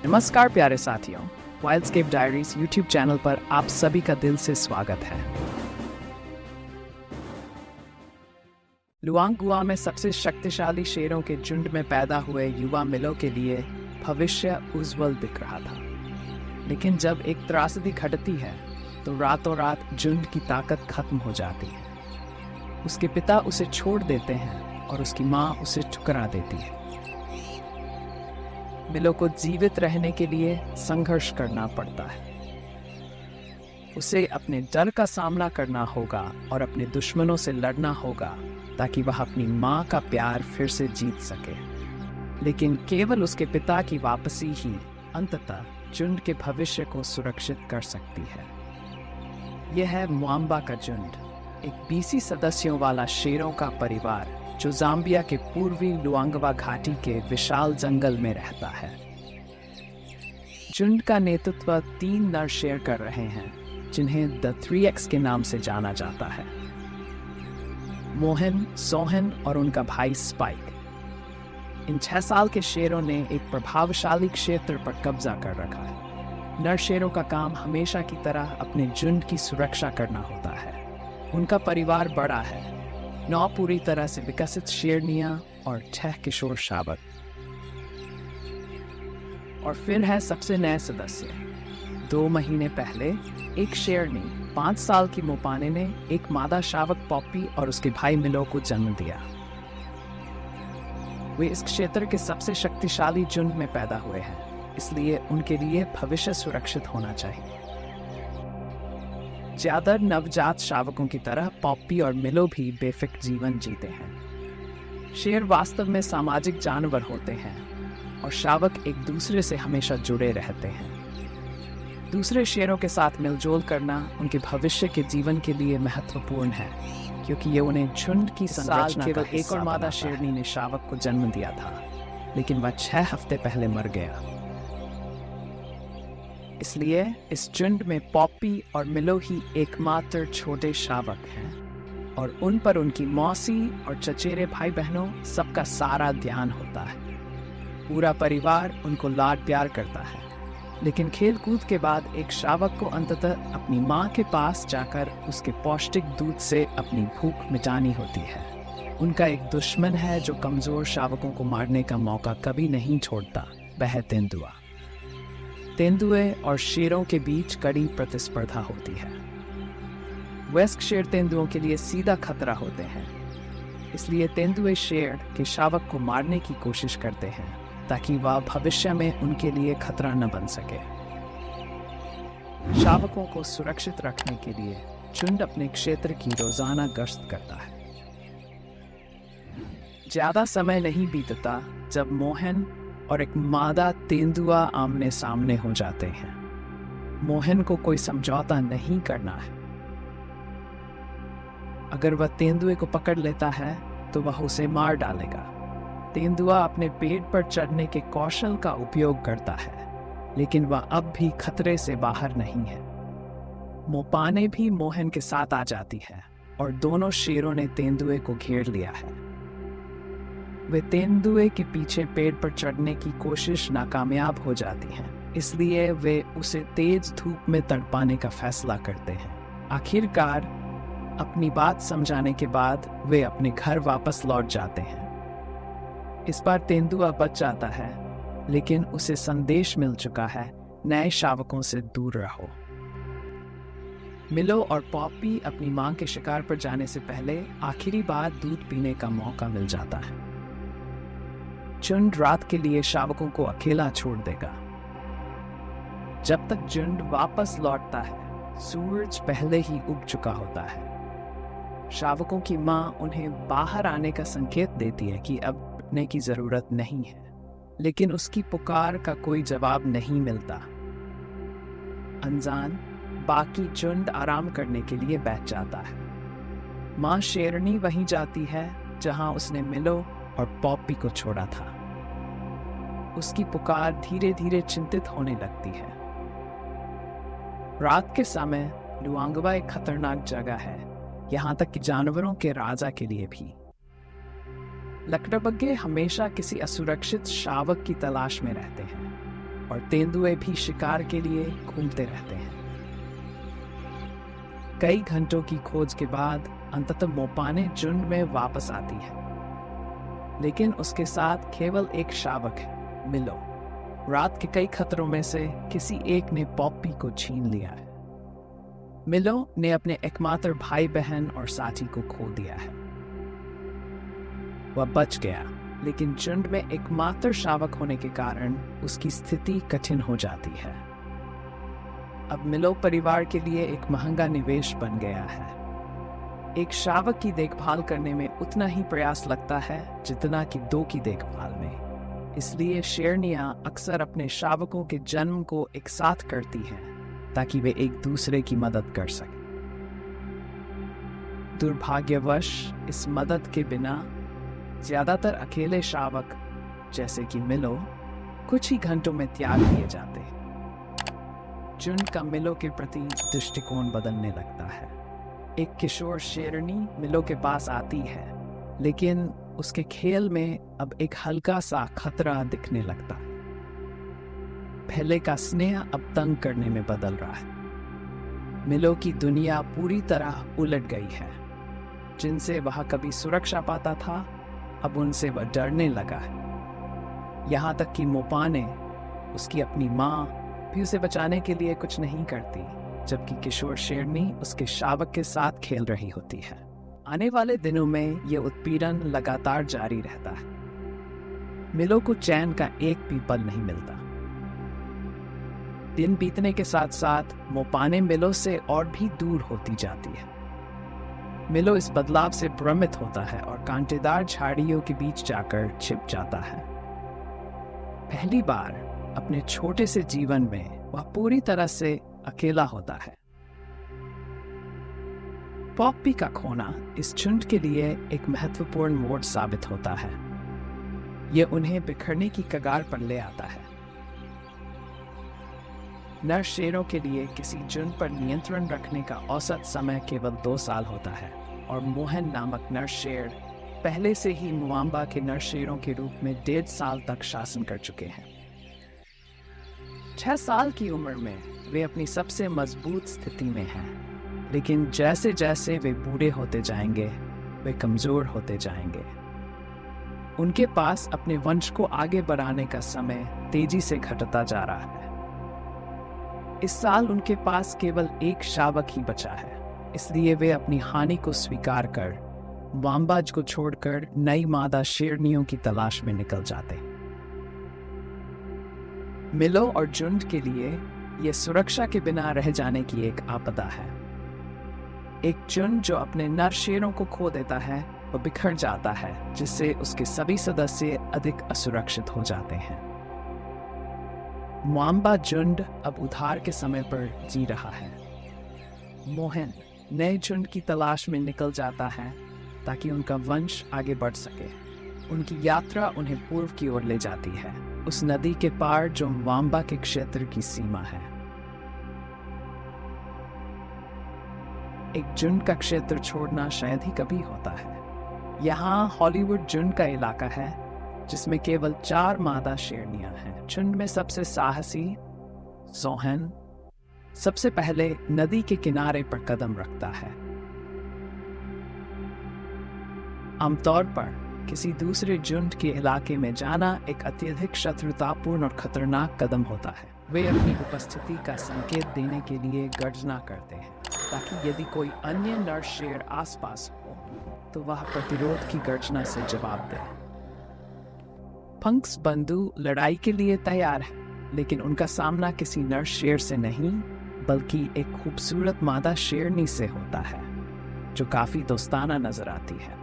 नमस्कार प्यारे साथियों, वाइल्डस्केप डायरीज यूट्यूब चैनल पर आप सभी का दिल से स्वागत है। लुआंगुआ में सबसे शक्तिशाली शेरों के झुंड में पैदा हुए युवा मिलो के लिए भविष्य उज्जवल दिख रहा था। लेकिन जब एक त्रासदी घटती है तो रातों रात झुंड की ताकत खत्म हो जाती है। उसके पिता उसे छोड़ देते हैं और उसकी माँ उसे ठुकरा देती है। मिलो को जीवित रहने के लिए संघर्ष करना पड़ता है। उसे अपने डर का सामना करना होगा और अपने दुश्मनों से लड़ना होगा ताकि वह अपनी माँ का प्यार फिर से जीत सके। लेकिन केवल उसके पिता की वापसी ही अंततः झुंड के भविष्य को सुरक्षित कर सकती है। यह है मुआम्बा का झुंड, एक 20 सदस्यों वाला शेरों का परिवार जो ज़ाम्बिया के पूर्वी लुआंगवा घाटी के विशाल जंगल में रहता है। झुंड का नेतृत्व 3 नर शेर कर रहे हैं जिन्हें द 3X के नाम से जाना जाता है। मोहन, सोहन और उनका भाई स्पाइक। इन 6 साल के शेरों ने एक प्रभावशाली क्षेत्र पर कब्जा कर रखा है। नर शेरों का काम हमेशा की तरह अपने झुंड की सुरक्षा करना होता है। उनका परिवार बड़ा है, 9 पूरी तरह से विकसित शेरनियां और 6 किशोर शावक। और फिर है सबसे नए सदस्य। 2 महीने पहले एक शेरनी 5 साल की मोपाने ने एक मादा शावक पॉपी और उसके भाई मिलो को जन्म दिया। वे इस क्षेत्र के सबसे शक्तिशाली झुंड में पैदा हुए हैं, इसलिए उनके लिए भविष्य सुरक्षित होना चाहिए। ज्यादातर नवजात शावकों की तरह पॉपी और मिलो भी बेफिक्र जीवन जीते हैं। शेर वास्तव में सामाजिक जानवर होते हैं और शावक एक दूसरे से हमेशा जुड़े रहते हैं। दूसरे शेरों के साथ मिलजोल करना उनके भविष्य के जीवन के लिए महत्वपूर्ण है, क्योंकि ये उन्हें झुंड की संरचना का एक और मादा शेरनी ने शावक को जन्म दिया था, लेकिन वह 6 हफ्ते पहले मर गया। इसलिए इस झुंड में पॉपी और मिलो ही एकमात्र छोटे शावक हैं और उन पर उनकी मौसी और चचेरे भाई बहनों सबका सारा ध्यान होता है। पूरा परिवार उनको लाड प्यार करता है। लेकिन खेल कूद के बाद एक शावक को अंततः अपनी माँ के पास जाकर उसके पौष्टिक दूध से अपनी भूख मिटानी होती है। उनका एक दुश्मन है जो कमजोर शावकों को मारने का मौका कभी नहीं छोड़ता, वह है तेंदुआ। तेंदुए और शेरों के बीच कड़ी प्रतिस्पर्धा होती है। वयस्क शेर तेंदुओं के लिए सीधा खतरा होते हैं, इसलिए तेंदुए शेर के शावक को मारने की कोशिश करते हैं ताकि वह भविष्य में उनके लिए खतरा न बन सके। शावकों को सुरक्षित रखने के लिए झुंड अपने क्षेत्र की रोजाना गश्त करता है। ज्यादा समय नहीं बीतता जब मोहन और एक मादा तेंदुआ आमने सामने हो जाते हैं। मोहन को कोई समझौता नहीं करना है। अगर वह तेंदुए को पकड़ लेता है तो वह उसे मार डालेगा। तेंदुआ अपने पेट पर चढ़ने के कौशल का उपयोग करता है, लेकिन वह अब भी खतरे से बाहर नहीं है। मोपाने भी मोहन के साथ आ जाती है और दोनों शेरों ने तेंदुए को घेर लिया है। वे तेंदुए के पीछे पेड़ पर चढ़ने की कोशिश नाकामयाब हो जाती हैं, इसलिए वे उसे तेज धूप में तड़पाने का फैसला करते हैं। आखिरकार अपनी बात समझाने के बाद वे अपने घर वापस लौट जाते हैं। इस बार तेंदुआ बच जाता है, लेकिन उसे संदेश मिल चुका है, नए शावकों से दूर रहो। मिलो और पॉपी अपनी मां के शिकार पर जाने से पहले आखिरी बार दूध पीने का मौका मिल जाता है। झुंड रात के लिए शावकों को अकेला छोड़ देगा। जब तक झुंड वापस लौटता है, सूरज पहले ही उग चुका होता है। शावकों की मां उन्हें बाहर आने का संकेत देती है कि अब उठने की जरूरत नहीं है, लेकिन उसकी पुकार का कोई जवाब नहीं मिलता। अनजान बाकी झुंड आराम करने के लिए बैठ जाता है। मां शेरनी वहीं जाती है जहां उसने मिलो और पॉपी को छोड़ा था। उसकी पुकार धीरे धीरे चिंतित होने लगती है। रात के समय लुआंगवा एक खतरनाक जगह है, यहाँ तक कि जानवरों के राजा के लिए भी। लकड़बग्गे हमेशा किसी असुरक्षित शावक की तलाश में रहते हैं और तेंदुए भी शिकार के लिए घूमते रहते हैं। कई घंटों की खोज के बाद अंततः मोपाने झुंड में वापस आती है, लेकिन उसके साथ केवल एक शावक है, मिलो। रात के कई खतरों में से किसी एक ने पॉप्पी को छीन लिया है। मिलो ने अपने एकमात्र भाई बहन और साथी को खो दिया है। वह बच गया, लेकिन झुंड में एकमात्र शावक होने के कारण उसकी स्थिति कठिन हो जाती है। अब मिलो परिवार के लिए एक महंगा निवेश बन गया है। एक शावक की देखभाल करने में उतना ही प्रयास लगता है जितना कि दो की देखभाल में। इसलिए शेरनियां अक्सर अपने शावकों के जन्म को एक साथ करती हैं ताकि वे एक दूसरे की मदद कर सकें। दुर्भाग्यवश इस मदद के बिना ज्यादातर अकेले शावक जैसे कि मिलो कुछ ही घंटों में त्याग दिए जाते हैं। झुंड का मिलो के प्रति दृष्टिकोण बदलने लगता है। एक किशोर शेरनी मिलो के पास आती है, लेकिन उसके खेल में अब एक हल्का सा खतरा दिखने लगता है। पहले का स्नेह अब तंग करने में बदल रहा है। मिलो की दुनिया पूरी तरह उलट गई है। जिनसे वह कभी सुरक्षा पाता था, अब उनसे वह डरने लगा है। यहाँ तक कि मोपाने, उसकी अपनी माँ, भी उसे बचाने के लिए कुछ नहीं करती, जबकि किशोर शेरनी उसके शावक के साथ खेल रही होती है। आने वाले दिनों में यह उत्पीड़न लगातार जारी रहता है। मिलो को चैन का एक भी पल नहीं मिलता। दिन बीतने के साथ साथ मोपाने मिलो से और भी दूर होती जाती है। मिलो इस बदलाव से भ्रमित होता है और कांटेदार झाड़ियों के बीच जाकर छिप जाता है। पहली बार अपने छोटे से जीवन में वह पूरी तरह से अकेला होता है। पॉप्पी का खोना इस झुंड के लिए एक महत्वपूर्ण मोड़ साबित होता है। यह उन्हें बिखरने की कगार पर ले आता है। नर शेरों के लिए किसी झुंड पर नियंत्रण रखने का औसत समय केवल 2 साल होता है, और मोहन नामक नर शेर पहले से ही मुआम्बा के नर शेरों के रूप में 1.5 साल तक शासन कर चुके हैं। 6 साल की उम्र में वे अपनी सबसे मजबूत स्थिति में हैं, लेकिन जैसे जैसे वे बूढ़े होते जाएंगे, वे कमजोर होते जाएंगे। उनके पास अपने वंश को आगे बढ़ाने का समय तेजी से घटता जा रहा है। इस साल उनके पास केवल एक शावक ही बचा है, इसलिए वे अपनी हानि को स्वीकार कर वाम्बाज को छोड़कर नई मादा शेरनियों की तलाश में निकल जाते। मिलो और झुंड के लिए यह सुरक्षा के बिना रह जाने की एक आपदा है। एक झुंड जो अपने नर शेरों को खो देता है वो बिखर जाता है, जिससे उसके सभी सदस्य अधिक असुरक्षित हो जाते हैं। मुआम्बा झुंड अब उधार के समय पर जी रहा है। मोहन नए झुंड की तलाश में निकल जाता है ताकि उनका वंश आगे बढ़ सके। उनकी यात्रा उन्हें पूर्व की ओर ले जाती है, उस नदी के पार जो मुआम्बा के क्षेत्र की सीमा है। एक झुंड का क्षेत्र छोड़ना शायद ही कभी होता है। यहाँ हॉलीवुड झुंड का इलाका है, जिसमें केवल 4 मादा शेरनियां हैं। झुंड में सबसे साहसी सोहन सबसे पहले नदी के किनारे पर कदम रखता है। आमतौर पर किसी दूसरे झुंड के इलाके में जाना एक अत्यधिक शत्रुतापूर्ण और खतरनाक कदम होता है। वे अपनी उपस्थिति का संकेत देने के लिए गर्जना करते हैं, ताकि यदि कोई अन्य नर शेर आसपास हो तो वह प्रतिरोध की गर्जना से जवाब दे। पंक्स बंधु लड़ाई के लिए तैयार है, लेकिन उनका सामना किसी नर शेर से नहीं बल्कि एक खूबसूरत मादा शेरनी से होता है, जो काफी दोस्ताना नजर आती है।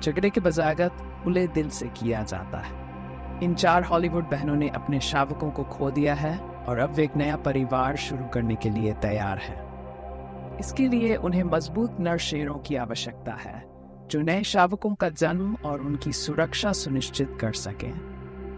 झगड़े के बजागत खुले दिल से किया जाता है। इन 4 हॉलीवुड बहनों ने अपने शावकों को खो दिया है और अब वे एक नया परिवार शुरू करने के लिए तैयार है। इसके लिए उन्हें मजबूत नर शेरों की आवश्यकता है, जो नए शावकों का जन्म और उनकी सुरक्षा सुनिश्चित कर सकें।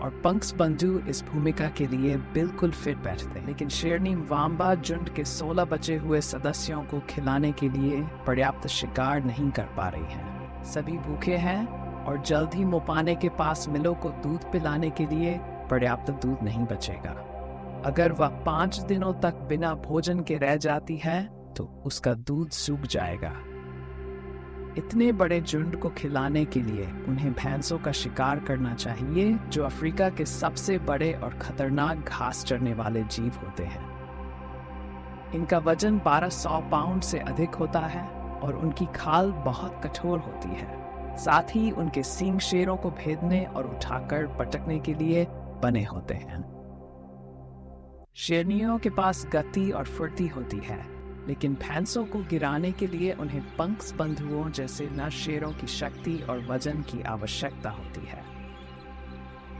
और पंक्स बंधु इस भूमिका के लिए बिल्कुल फिट बैठते हैं। लेकिन शेरनी वाम्बा झुंड के 16 बचे हुए सदस्यों को खिलाने के लिए पर्याप्त शिकार नहीं कर पा रही हैं। सभी भूखे हैं और जल्द ही मोपाने के पास मिलो को दूध पिलाने के लिए पर्याप्त दूध नहीं बचेगा। अगर वह 5 दिनों तक बिना भोजन के रह जाती है तो उसका दूध सूख जाएगा। इतने बड़े झुंड को खिलाने के लिए उन्हें भैंसों का शिकार करना चाहिए, जो अफ्रीका के सबसे बड़े और खतरनाक घास चरने वाले जीव होते हैं। इनका वजन 1200 पाउंड से अधिक होता है और उनकी खाल बहुत कठोर होती है। साथ ही उनके सींग शेरों को भेदने और उठाकर पटकने के लिए बने होते हैं। शेरनियों के पास गति और फुर्ती होती है, लेकिन भैंसों को गिराने के लिए उन्हें पंख बंधुओं जैसे नर शेरों की शक्ति और वजन की आवश्यकता होती है।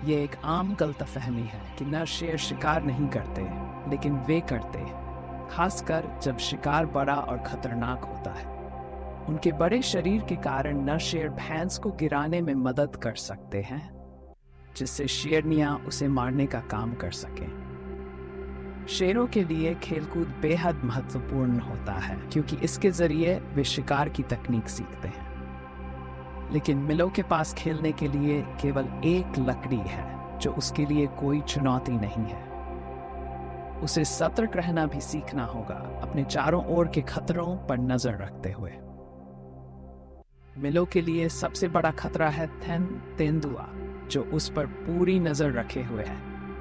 ये एक आम गलतफहमी है कि नर शेर शिकार नहीं करते, लेकिन वे करते हैं, खासकर जब शिकार बड़ा और खतरनाक होता है। उनके बड़े शरीर के कारण नर शेर भैंस को गिराने में मदद कर सकते हैं, जिससे शेरनियां उसे मारने का काम कर सकें। शेरों के लिए खेलकूद बेहद महत्वपूर्ण होता है, क्योंकि इसके जरिए वे शिकार की तकनीक सीखते हैं। लेकिन मिलो के पास खेलने के लिए केवल एक लकड़ी है, जो उसके लिए कोई चुनौती नहीं है। उसे सतर्क रहना भी सीखना होगा, अपने चारों ओर के खतरों पर नजर रखते हुए। मिलो के लिए सबसे बड़ा खतरा है तेंदुआ, जो उस पर पूरी नजर रखे हुए है,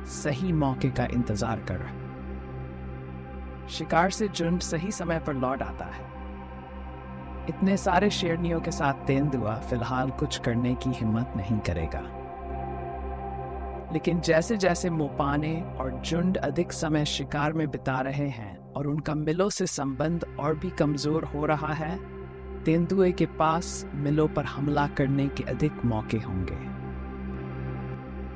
सही मौके का इंतजार कर रहा है। शिकार से झुंड सही समय पर लौट आता है। इतने सारे शेरनियों के साथ तेंदुआ फिलहाल कुछ करने की हिम्मत नहीं करेगा। लेकिन जैसे जैसे मोपाने और झुंड अधिक समय शिकार में बिता रहे हैं और उनका मिलो से संबंध और भी कमजोर हो रहा है, तेंदुए के पास मिलो पर हमला करने के अधिक मौके होंगे।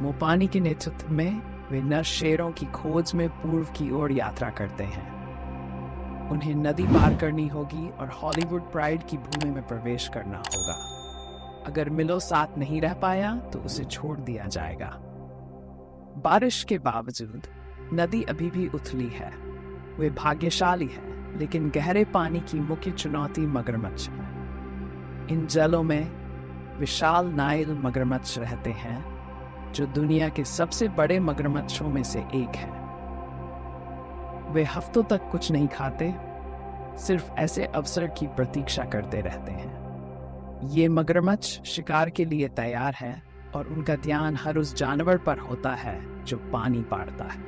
मोपानी के नेतृत्व में वे नर शेरों की खोज में पूर्व की ओर यात्रा करते हैं। उन्हें नदी पार करनी होगी और हॉलीवुड प्राइड की भूमि में प्रवेश करना होगा। अगर मिलो साथ नहीं रह पाया तो उसे छोड़ दिया जाएगा। बारिश के बावजूद नदी अभी भी उथली है। वे भाग्यशाली है, लेकिन गहरे पानी की मुख्य चुनौती मगरमच्छ है। इन जलों में विशाल नाइल मगरमच्छ रहते हैं, जो दुनिया के सबसे बड़े मगरमच्छों में से एक है। वे हफ्तों तक कुछ नहीं खाते, सिर्फ ऐसे अवसर की प्रतीक्षा करते रहते हैं। ये मगरमच्छ शिकार के लिए तैयार है और उनका ध्यान हर उस जानवर पर होता है जो पानी पाड़ता है।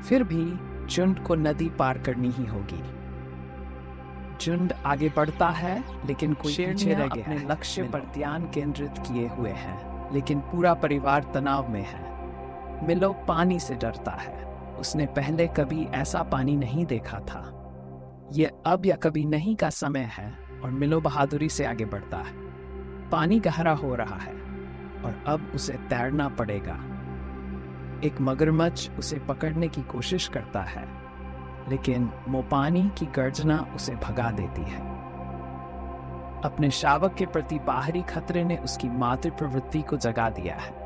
फिर भी झुंड को नदी पार करनी ही होगी। झुंड आगे बढ़ता है, लेकिन कोई पीछे रह गया। अपने लक्ष्य पर ध्यान केंद्रित किए हुए हैं, लेकिन पूरा परिवार तनाव में है। मिलो पानी से डरता है। उसने पहले कभी ऐसा पानी नहीं देखा था। ये अब या कभी नहीं का समय है और मिलो बहादुरी से आगे बढ़ता है। पानी गहरा हो रहा है और अब उसे तैरना पड़ेगा। एक मगरमच्छ उसे पकड़ने की कोशिश करता है, लेकिन मोपानी की गर्जना उसे भगा देती है। अपने शावक के प्रति बाहरी खतरे ने उसकी मातृ प्रवृत्ति को जगा दिया है।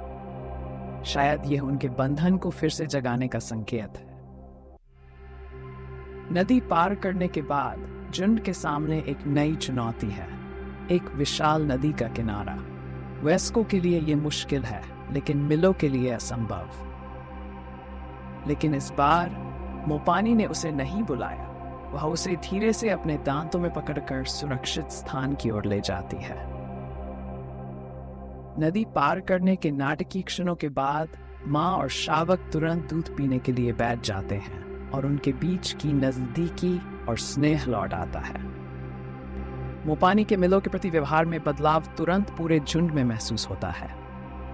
शायद यह उनके बंधन को फिर से जगाने का संकेत है। नदी पार करने के बाद झुंड के सामने एक नई चुनौती है, एक विशाल नदी का किनारा। वेस्को के लिए यह मुश्किल है, लेकिन मिलो के लिए असंभव। लेकिन इस बार मोपानी ने उसे नहीं बुलाया। वह उसे धीरे से अपने दांतों में पकड़कर सुरक्षित स्थान की ओर ले जाती है। नदी पार करने के नाटकीय क्षणों के बाद माँ और शावक तुरंत दूध पीने के लिए बैठ जाते हैं और उनके बीच की नजदीकी और स्नेह लौट आता है। मोपानी के मिलो के प्रति व्यवहार में बदलाव तुरंत पूरे झुंड में महसूस होता है।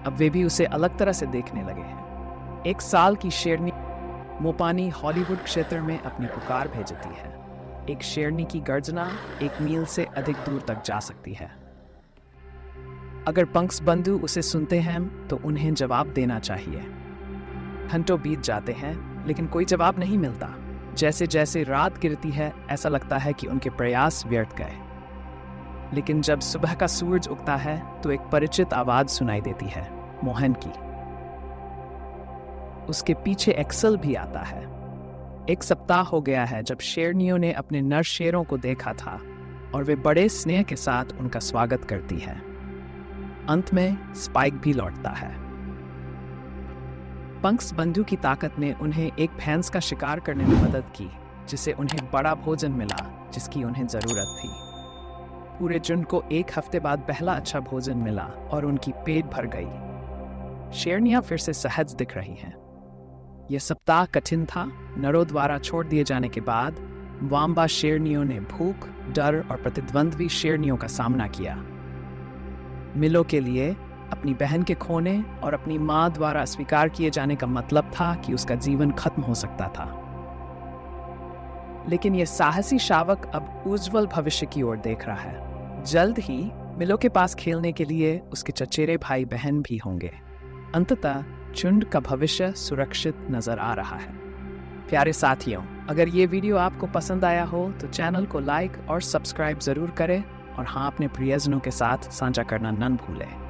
अब वे भी उसे अलग तरह से देखने लगे हैं। 1 साल की शेरनी मोपानी हॉलीवुड क्षेत्र में अपनी पुकार भेजती है। एक शेरनी की गर्जना 1 मील से अधिक दूर तक जा सकती है। अगर पंख बंधु उसे सुनते हैं तो उन्हें जवाब देना चाहिए। घंटों बीत जाते हैं, लेकिन कोई जवाब नहीं मिलता। जैसे जैसे रात गिरती है, ऐसा लगता है कि उनके प्रयास व्यर्थ गए। लेकिन जब सुबह का सूरज उगता है तो एक परिचित आवाज सुनाई देती है, मोहन की। उसके पीछे एक्सल भी आता है। 1 सप्ताह हो गया है जब शेरनियों ने अपने नर शेरों को देखा था और वे बड़े स्नेह के साथ उनका स्वागत करती है। अंत में स्पाइक भी लौटता है। पंक्स बंधु की ताकत ने उन्हें एक भैंस का शिकार करने में मदद की, जिससे उन्हें बड़ा भोजन मिला जिसकी उन्हें जरूरत थी। पूरे झुंड को एक हफ्ते बाद पहला अच्छा भोजन मिला और उनकी पेट भर गई। शेरनियां फिर से सहज दिख रही हैं। यह सप्ताह कठिन था। नरों द्वारा छोड़ दिए जाने के बाद वाम्बा शेरनियों ने भूख, डर और प्रतिद्वंद्वी शेरनियों का सामना किया। मिलो के लिए अपनी बहन के खोने और अपनी मां द्वारा स्वीकार किए जाने का मतलब था कि उसका जीवन खत्म हो सकता था। लेकिन यह साहसी शावक अब उज्जवल भविष्य की ओर देख रहा है। जल्द ही मिलो के पास खेलने के लिए उसके चचेरे भाई बहन भी होंगे। अंततः झुंड का भविष्य सुरक्षित नजर आ रहा है। प्यारे साथियों, अगर ये वीडियो आपको पसंद आया हो तो चैनल को लाइक और सब्सक्राइब जरूर करें और हाँ, अपने प्रियजनों के साथ साझा करना न भूलें।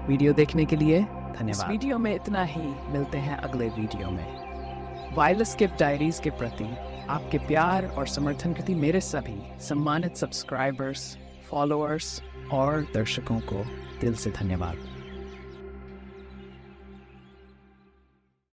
वीडियो देखने के लिए धन्यवाद। इस वीडियो में इतना ही। मिलते हैं अगले वीडियो में। वायरलेस स्किप डायरीज के प्रति आपके प्यार और समर्थन के प्रति मेरे सभी सम्मानित सब्सक्राइबर्स, फॉलोअर्स और दर्शकों को दिल से धन्यवाद।